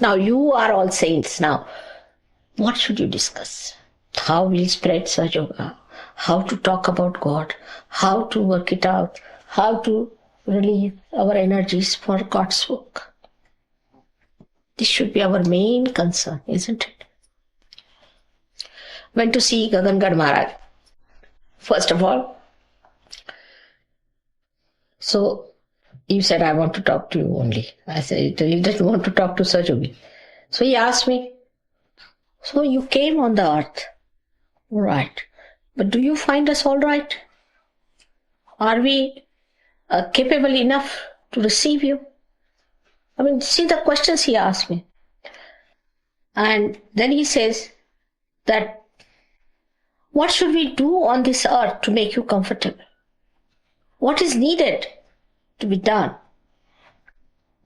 Now you are all saints. Now, what should you discuss? How we'll spread Sahaja Yoga? How to talk about God? How to work it out? How to release our energies for God's work? This should be our main concern, isn't it? Went to see Gagangad Maharaj. First of all, so he said, I want to talk to you only. I said, he doesn't want to talk to Sahaja Yogi. So he asked me, so you came on the earth, right, but do you find us all right? Are we capable enough to receive you? I mean, see the questions he asked me. And then he says that, what should we do on this earth to make you comfortable? What is needed to be done?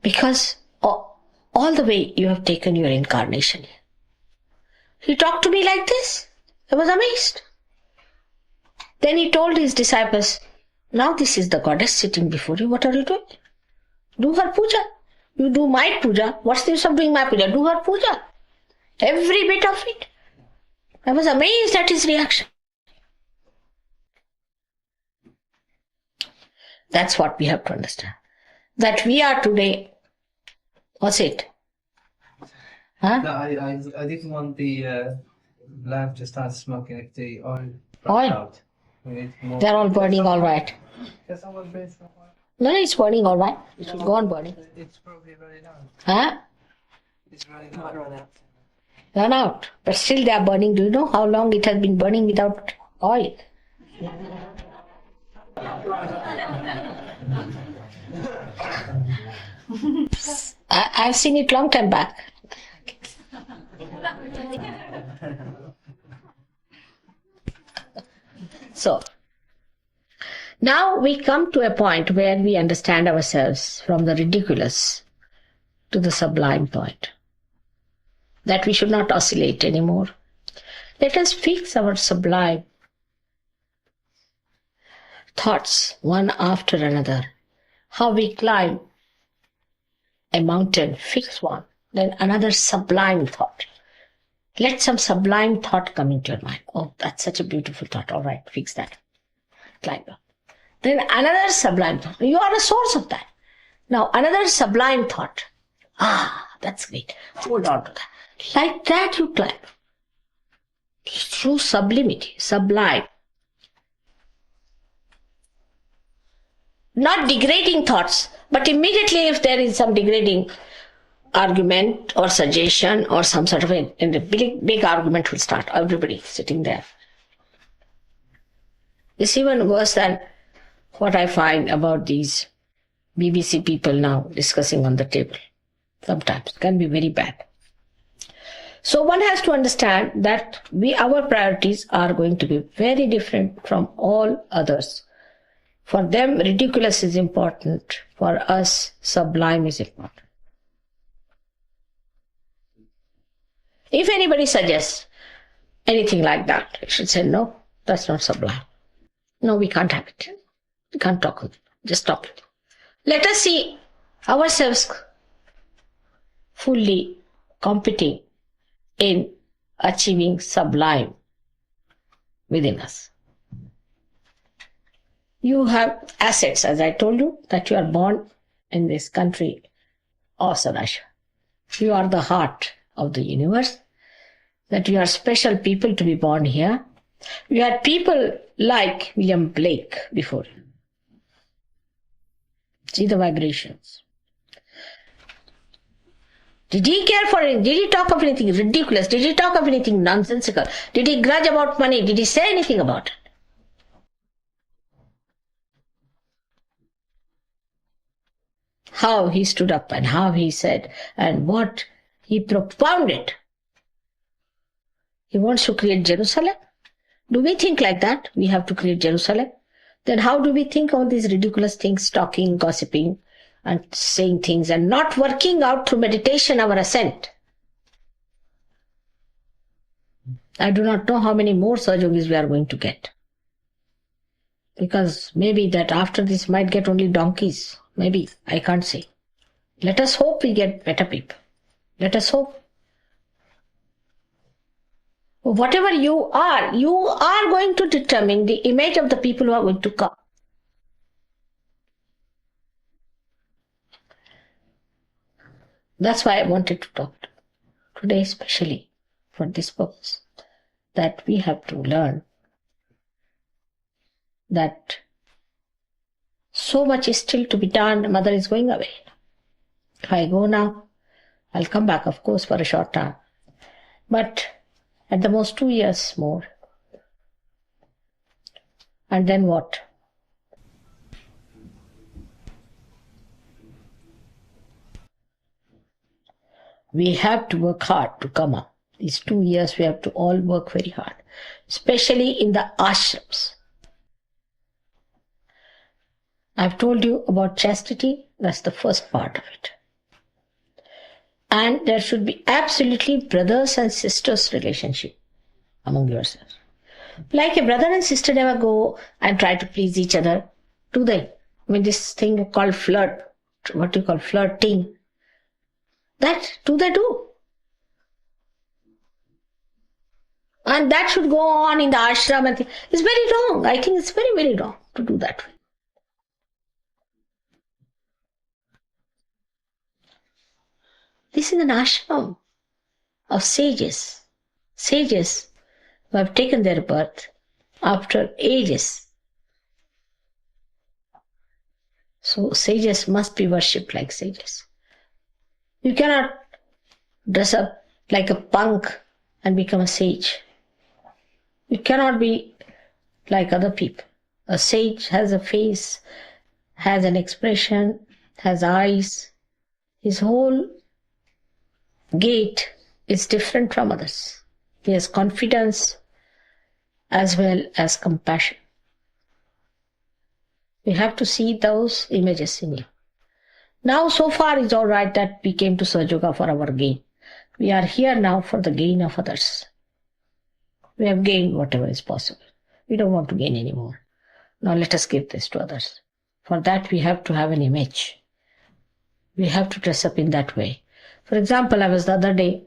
Because all the way you have taken your incarnation here. He talked to me like this. I was amazed. Then he told his disciples, now this is the goddess sitting before you. What are you doing? Do her puja. You do my puja. What's the use of doing my puja? Do her puja. Every bit of it. I was amazed at his reaction. That's what we have to understand. That we are today. What's it? Huh? No, I didn't want the lamp to start smoking if the oil Oil? out. They're all burning all right. Can someone bring some oil? No, it's burning all right. It should go on burning. It's probably running out. Huh? It's running out. Run out. But still they are burning. Do you know how long it has been burning without oil? I've seen it long time back. So, now we come to a point where we understand ourselves from the ridiculous to the sublime point. That we should not oscillate anymore. Let us fix our sublime thoughts one after another. How we climb a mountain, fix one, then another sublime thought. Let some sublime thought come into your mind. Oh, that's such a beautiful thought. All right, fix that. Climb up. Then another sublime thought. You are the source of that. Now another sublime thought. Ah, that's great. Hold on to that. Like that you climb. Through sublimity, sublime. Not degrading thoughts, but immediately if there is some degrading argument or suggestion or some sort of a big argument will start. Everybody sitting there. It's even worse than what I find about these BBC people now discussing on the table. Sometimes can be very bad. So one has to understand that our priorities are going to be very different from all others. For them, ridiculous is important. For us, sublime is important. If anybody suggests anything like that, I should say, no, that's not sublime. No, we can't have it. We can't talk with it. Just stop it. Let us see ourselves fully competing in achieving sublime within us. You have assets, as I told you, that you are born in this country of Sahaja. You are the heart of the universe, that you are special people to be born here. You had people like William Blake before you. See the vibrations. Did he care for anything? Did he talk of anything ridiculous? Did he talk of anything nonsensical? Did he grudge about money? Did he say anything about it? How he stood up and how he said and what he propounded. He wants to create Jerusalem. Do we think like that? We have to create Jerusalem. Then how do we think all these ridiculous things, talking, gossiping, and saying things and not working out through meditation our ascent? I do not know how many more Sahaja Yogis we are going to get. Because maybe that after this might get only donkeys. Maybe. I can't say. Let us hope we get better people. Let us hope. Whatever you are going to determine the image of the people who are going to come. That's why I wanted to talk today, especially for this purpose, that we have to learn that so much is still to be done. Mother is going away. If I go now, I'll come back, of course, for a short time. But at the most 2 years more. And then what? We have to work hard to come up. These 2 years we have to all work very hard, especially in the ashrams. I've told you about chastity. That's the first part of it. And there should be absolutely brothers and sisters relationship among yourselves. Like a brother and sister never go and try to please each other, do they? I mean, this thing called flirt, what you call flirting, that do they do? And that should go on in the ashram. And it's very wrong. I think it's very, very wrong to do that. This is an ashram of sages. Sages who have taken their birth after ages. So sages must be worshipped like sages. You cannot dress up like a punk and become a sage. You cannot be like other people. A sage has a face, has an expression, has eyes. His whole gait is different from others. He has confidence as well as compassion. We have to see those images in you. Now, so far it's all right that we came to Sahaja Yoga for our gain. We are here now for the gain of others. We have gained whatever is possible. We don't want to gain anymore. Now let us give this to others. For that we have to have an image. We have to dress up in that way. For example, I was the other day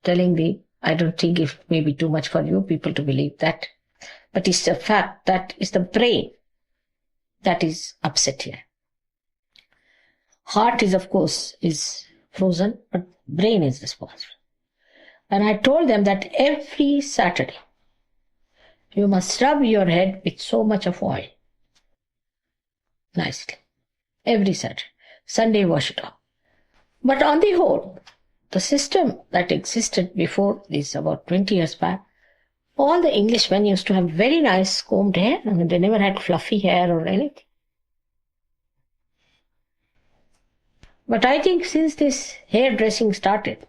telling I don't think it may be too much for you people to believe that, but it's a fact that it's the brain that is upset here. Heart is, of course, is frozen, but brain is responsible. And I told them that every Saturday, you must rub your head with so much of oil. Nicely. Every Saturday. Sunday, wash it off. But on the whole, the system that existed before this, about 20 years back, all the Englishmen used to have very nice combed hair. I mean, they never had fluffy hair or anything. But I think since this hairdressing started,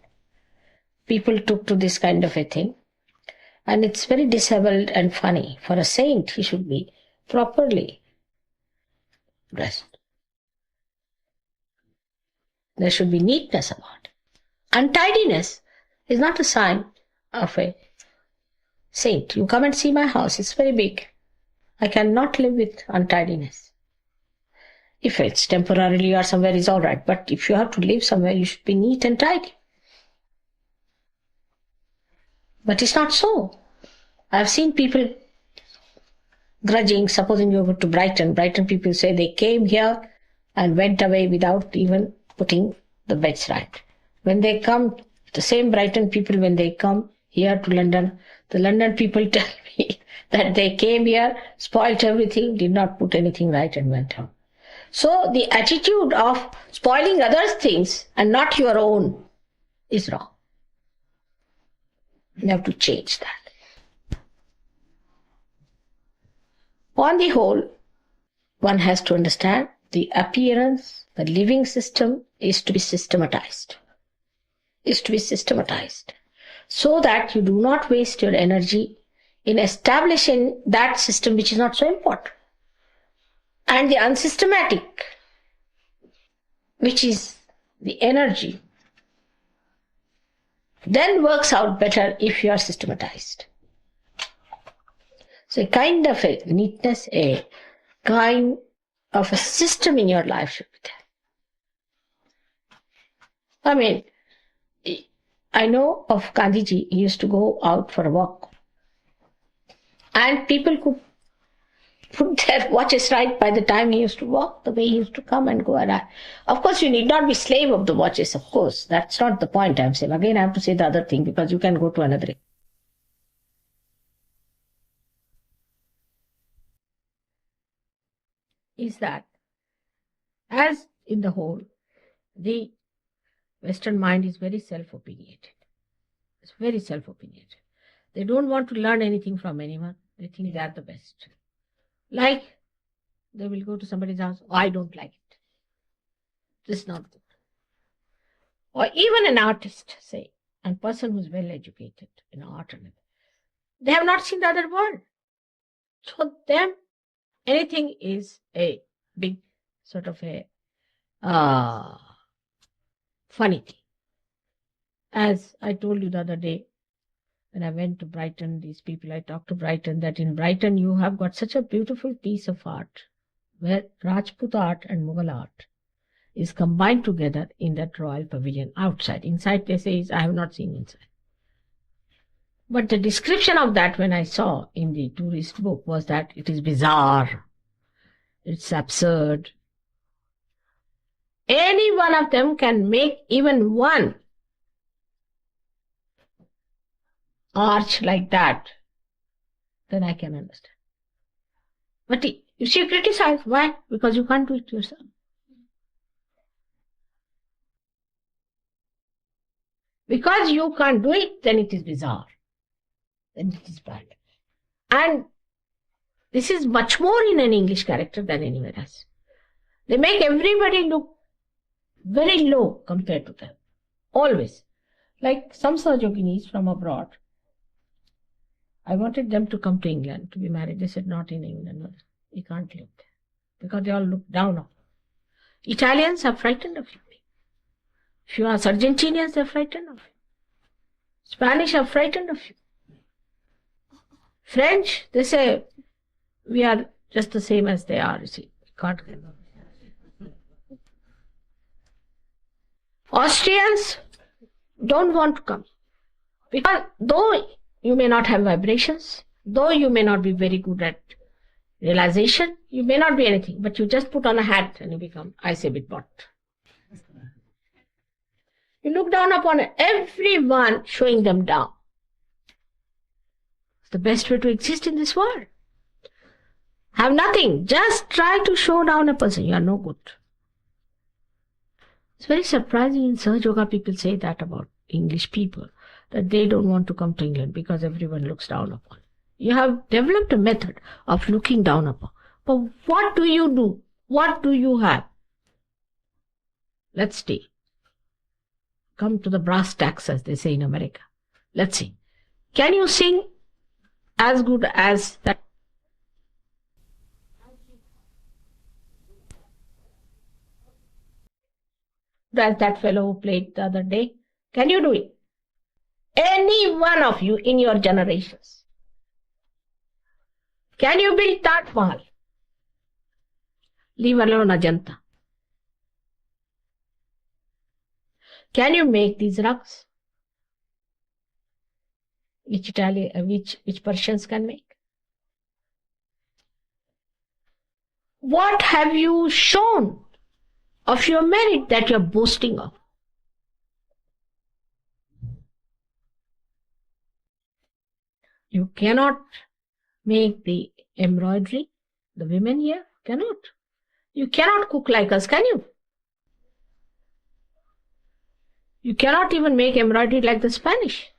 people took to this kind of a thing. And it's very disheveled and funny. For a saint, he should be properly dressed. There should be neatness about it. Untidiness is not a sign of a saint. You come and see my house. It's very big. I cannot live with untidiness. If it's temporarily or somewhere, is all right. But if you have to live somewhere, you should be neat and tidy. But it's not so. I've seen people grudging, supposing you go to Brighton. Brighton people say they came here and went away without even putting the beds right. When they come, the same Brighton people, when they come here to London, the London people tell me that they came here, spoilt everything, did not put anything right and went home. So the attitude of spoiling others' things and not your own is wrong. You have to change that. On the whole, one has to understand the appearance, the living system is to be systematized. So that you do not waste your energy in establishing that system which is not so important. And the unsystematic, which is the energy, then works out better if you are systematized. So a kind of a neatness, a kind of a system in your life should be there. I mean, I know of Gandhiji, he used to go out for a walk. And people could put their watches right by the time he used to walk, the way he used to come and go. And of course, you need not be slave of the watches, of course. That's not the point I'm saying. Again, I have to say the other thing because you can go to another. Is that, as in the whole, the Western mind is very self-opinionated. It's very self-opinionated. They don't want to learn anything from anyone. They think they are the best. Like, they will go to somebody's house, oh, I don't like it. This is not good. Or even an artist, say, a person who's well educated in art, and they have not seen the other world. So them, anything is a big sort of a funny thing. As I told you the other day, when I went to Brighton, these people I talked to Brighton, that in Brighton you have got such a beautiful piece of art where Rajput art and Mughal art is combined together in that royal pavilion outside. Inside they say, I have not seen inside. But the description of that when I saw in the tourist book was that it is bizarre, it's absurd. Any one of them can make even one arch like that, then I can understand. But if you criticize, why? Because you can't do it yourself. Because you can't do it, then it is bizarre. Then it is bad. And this is much more in an English character than anywhere else. They make everybody look very low compared to them. Always. Like some Sahaja Yoginis from abroad. I wanted them to come to England to be married. They said, not in England. No, you can't live there. Because they all look down on you. Italians are frightened of you. If you are Argentinians, they are frightened of you. Spanish are frightened of you. French, they say, we are just the same as they are, you see. Can't get them. Austrians don't want to come. Because though you may not have vibrations, though you may not be very good at realization, you may not be anything, but you just put on a hat and you become, I say, bit bot. You look down upon everyone, showing them down. It's the best way to exist in this world. Have nothing. Just try to show down a person. You are no good. It's very surprising in Sahaja Yoga people say that about English people, that they don't want to come to England because everyone looks down upon. You have developed a method of looking down upon. But what do you do? What do you have? Let's stay. Come to the brass tacks, as they say in America. Let's see. Can you sing as good as that? As that fellow who played the other day? Can you do it? Any one of you in your generations. Can you build Taj Mahal? Leave alone Ajanta. Can you make these rugs? Which Persians can make? What have you shown of your merit that you are boasting of? You cannot make the embroidery, the women here cannot. You cannot cook like us, can you? You cannot even make embroidery like the Spanish.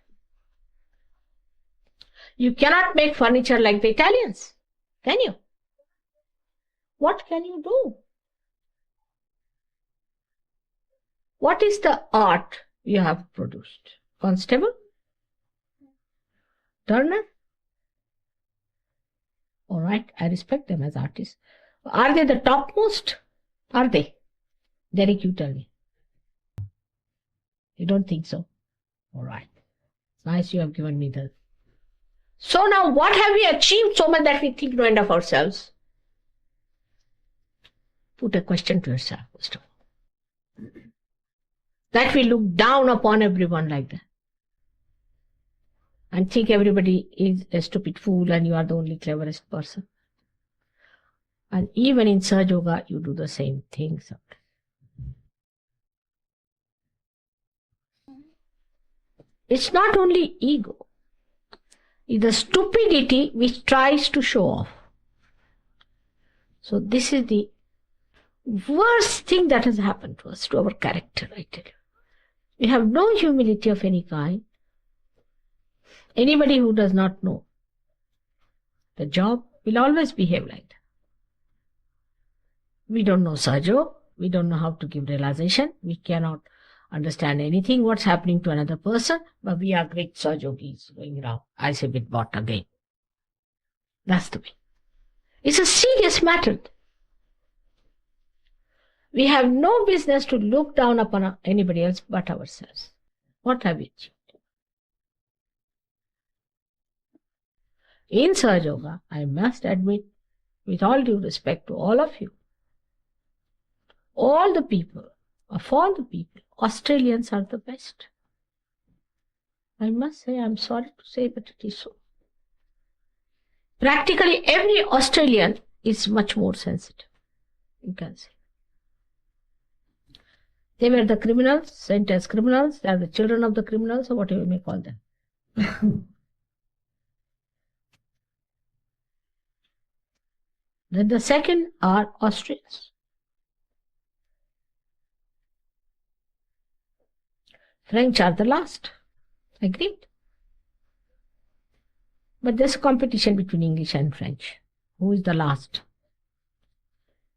You cannot make furniture like the Italians, can you? What can you do? What is the art you have produced? Constable? Turner? All right, I respect them as artists. Are they the topmost? Are they? Derek, you tell me. You don't think so? All right. Nice, you have given me the... So now, what have we achieved so much that we think no end of ourselves? Put a question to yourself, first of all. That we look down upon everyone like that. and think everybody is a stupid fool and you are the only cleverest person. And even in Sahaja Yoga, you do the same thing. It's not only ego. It's the stupidity which tries to show off. So this is the worst thing that has happened to us, to our character, I tell you. We have no humility of any kind. Anybody who does not know the job will always behave like that. We don't know Sahaja, we don't know how to give realization, we cannot understand anything what's happening to another person, but we are great Sahaja Yogis going around. I say with what again? That's the way. It's a serious matter. We have no business to look down upon anybody else but ourselves. What have we achieved? In Sahaja Yoga, I must admit, with all due respect to all of you, all the people, Australians are the best. I must say, I'm sorry to say, but it is so. Practically every Australian is much more sensitive, you can say. They were the criminals, sent as criminals, they are the children of the criminals, or whatever you may call them. Then the second are Austrians. French are the last. Agreed? But there's a competition between English and French. Who is the last?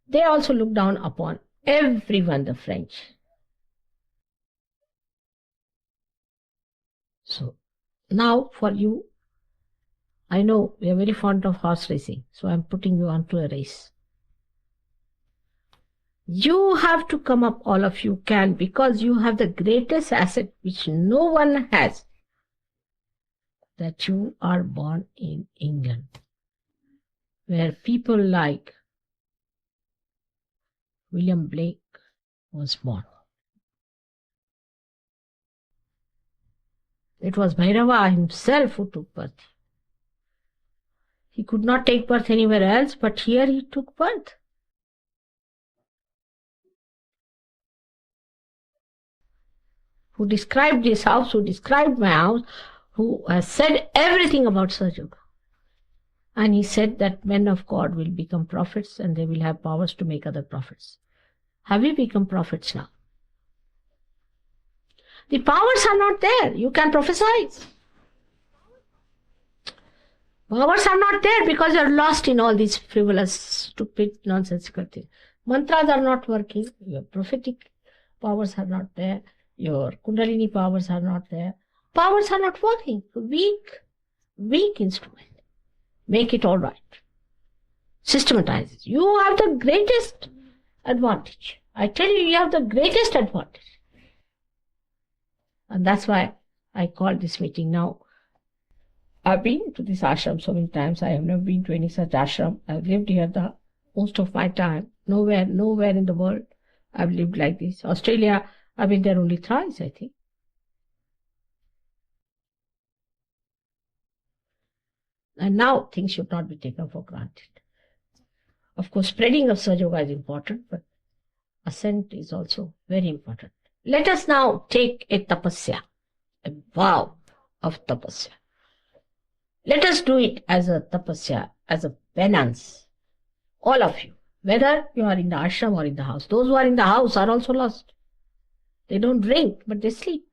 They also look down upon everyone, the French. So, now for you, I know we are very fond of horse racing, so I'm putting you onto a race. You have to come up, all of you can, because you have the greatest asset which no one has, that you are born in England, where people like William Blake was born. It was Bhairava himself who took birth. He could not take birth anywhere else, but here he took birth. Who described this house, who described my house, who has said everything about Sahaja Yoga. And he said that men of God will become prophets and they will have powers to make other prophets. Have we become prophets now? The powers are not there. You can prophesy. Powers are not there because you are lost in all these frivolous, stupid, nonsensical things. Mantras are not working. Your prophetic powers are not there. Your Kundalini powers are not there. Powers are not working. Weak instrument. Make it all right. Systematize it. You have the greatest advantage. I tell you, you have the greatest advantage. And that's why I called this meeting now. I've been to this ashram so many times. I have never been to any such ashram. I've lived here the most of my time. Nowhere in the world I've lived like this. Australia, I've been there only thrice, I think. And now things should not be taken for granted. Of course, spreading of Sahaja Yoga is important, but ascent is also very important. Let us now take a tapasya, a vow of tapasya. Let us do it as a tapasya, as a penance. All of you, whether you are in the ashram or in the house. Those who are in the house are also lost. They don't drink, but they sleep.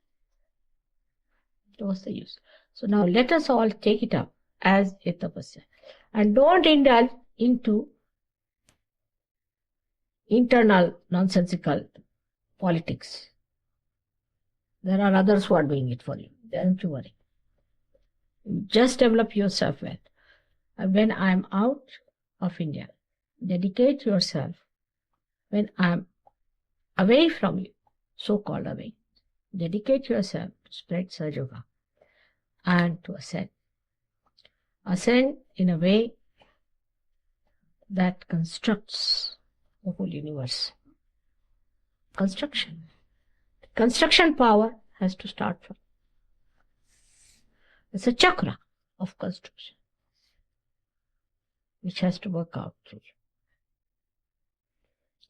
What's the use? So now let us all take it up as a tapasya. And don't indulge into internal nonsensical politics. There are others who are doing it for you. Don't you worry. Just develop yourself well. When I am out of India, dedicate yourself. When I am away from you, so-called away, dedicate yourself to spread Sahaja Yoga and to ascend. Ascend in a way that constructs the whole universe. Construction. Construction power has to start from. It's a chakra of construction which has to work out through you.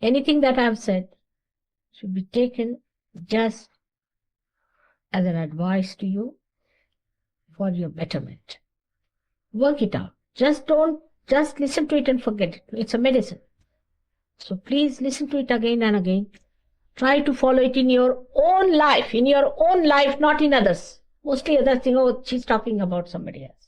Anything that I've said should be taken just as an advice to you for your betterment. Work it out. Just listen to it and forget it. It's a medicine. So please listen to it again and again. Try to follow it in your own life, not in others. Mostly others think, oh, she's talking about somebody else.